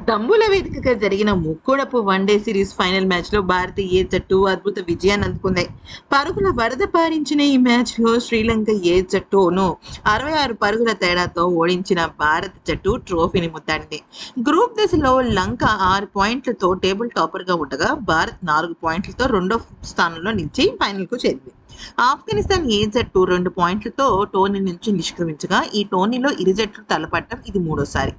తంబుల వేదికగా జరిగిన ముక్కోడపు one day series final match లో భారతీయ జట్టు అద్భుత విజయాన్ని అందుకుంది. పరుగుల వరద పారించిన ఈ మ్యాచ్ లో శ్రీలంక జట్టును 66 పరుగుల తేడాతో ఓడించిన భారత జట్టు ట్రోఫీని ముద్దాడింది. గ్రూప్ దశలో లంక 6 పాయింట్లతో టేబుల్ టాపర్ గా ఉండగా భారత్ 4 పాయింట్లతో రెండో స్థానంలో నిలిచి ఫైనల్ కు చేరింది. ఆఫ్ఘనిస్తాన్ జట్టు 2 పాయింట్లతో టోర్నీ నుంచి నిష్క్రమించగా ఈ టోర్నీలో ఇరు జట్లు తలపడటం ఇది మూడోసారి.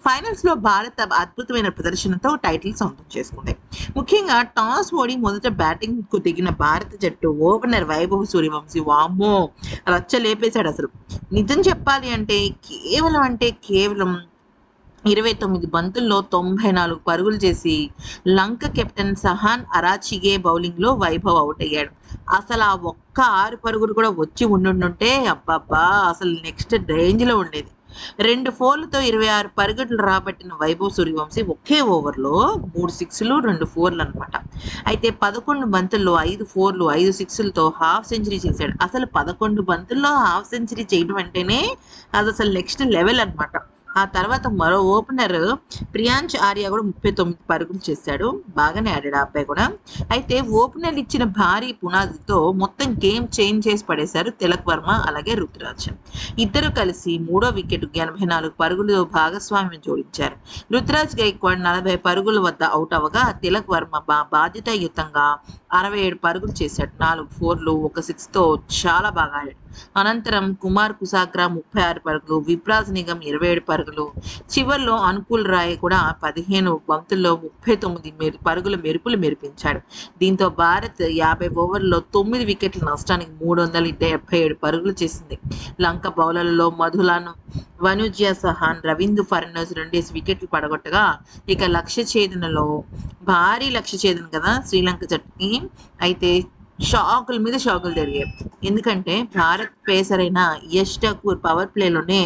ఫైనల్స్ లో భారత్ అద్భుతమైన ప్రదర్శనతో టైటిల్ సొంతం చేసుకుంది. ముఖ్యంగా టాస్ ఓడి మొదట బ్యాటింగ్ కు దిగిన భారత జట్టు ఓపెనర్ వైభవ్ సూర్యవంశీ వామ్మో రచ్చ లేపేశాడు. అసలు నిజం చెప్పాలి అంటే కేవలం 29 బంతుల్లో 94 పరుగులు చేసి లంక కెప్టెన్ సహాన్ అరాచిగే బౌలింగ్ లో వైభవ్ అవుట్ అయ్యాడు. అసలు ఆ ఒక్క 6 పరుగులు కూడా వచ్చి ఉండుంటే అబ్బబ్బా అసలు నెక్స్ట్ రేంజ్ లో ఉండేది. 2 ఫోర్లతో 26 పరుగులు రాబట్టిన వైభవ్ సూర్యవంశీ ఒకే ఓవర్లో 3 సిక్స్లు 2 ఫోర్లు అనమాట. అయితే 11 బంతుల్లో 5 ఫోర్లు 5 సిక్స్లతో హాఫ్ సెంచరీ చేశాడు. అసలు 11 బంతుల్లో హాఫ్ సెంచరీ చేయడం అంటేనే అది అసలు నెక్స్ట్ లెవెల్ అనమాట. ఆ తర్వాత మరో ఓపెనర్ ప్రియాంష్ ఆర్య కూడా 39 పరుగులు చేశాడు. బాగానే ఆడాడు ఆ అబ్బాయి కూడా. అయితే ఓపెనర్ ఇచ్చిన భారీ పునాదితో మొత్తం గేమ్ చేంజ్ చేసి పడేశారు తిలక్ వర్మ అలాగే రుతురాజ్. ఇద్దరు కలిసి మూడో వికెట్ 84 పరుగులు భాగస్వామ్యం జోడించారు. రుతురాజ్ గైక్వాడ్ 40 పరుగుల వద్ద అవుట్ అవగా తిలక్ వర్మ బాధ్యతాయుతంగా 67 పరుగులు చేశాడు. 4 ఫోర్లు 1 సిక్స్తో చాలా బాగా ఆడాడు. అనంతరం కుమార్ కుసాగ్రా 36 పరుగులు, విప్రాజ్ నిగమ్ 27 పరుగులు, చివర్లో అనుకూల్ రాయ్ కూడా 15 బంతుల్లో 39 పరుగుల మెరుపులు మెరిపించాడు. దీంతో భారత్ 50 ఓవర్లలో 9 వికెట్ల నష్టానికి 377 పరుగులు చేసింది. లంక బౌలర్లలో మధులాన్, వనుజ్య సహాన్, రవీంద్ర ఫర్నాండెస్ 2 వికెట్లు పడగొట్టగా ఇక భారీ లక్ష్య ఛేదన కదా శ్రీలంక జట్టుకి. అయితే షాకుల మీద షాకులు జరిగాయి. ఎందుకంటే భారత్ పేసర్ అయిన యష్ ఠాకూర్ పవర్ ప్లేలోనే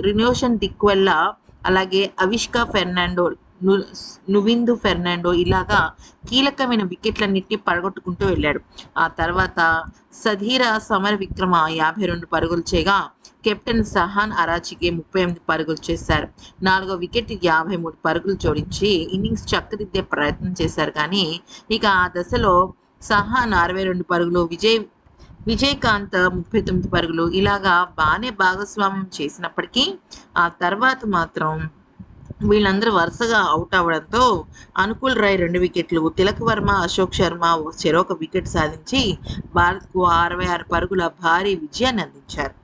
రినోషన్ దిక్వెల్లా అలాగే అవిష్కా ఫెర్నాండో, నువిందు ఫెర్నాండో ఇలాగా కీలకమైన వికెట్లన్నింటినీ పడగొట్టుకుంటూ వెళ్ళాడు. ఆ తర్వాత సధీర సమర విక్రమ 52 పరుగులు చేయగా కెప్టెన్ సహాన్ అరాచికే 38 పరుగులు చేశారు. 4వ వికెట్ 53 పరుగులు జోడించి ఇన్నింగ్స్ చక్కదిద్దే ప్రయత్నం చేశారు. కానీ ఇక ఆ దశలో సహాన్ 62 పరుగులు, విజయకాంత్ 39 పరుగులు ఇలాగా బాగానే భాగస్వామ్యం చేసినప్పటికీ ఆ తర్వాత మాత్రం వీళ్ళందరూ వరుసగా అవుట్ అవడంతో అనుకూల్ రాయ్ 2 వికెట్లు, తిలక్ వర్మ, అశోక్ శర్మ చెరొక వికెట్ సాధించి భారత్కు 66 పరుగుల భారీ విజయాన్ని అందించారు.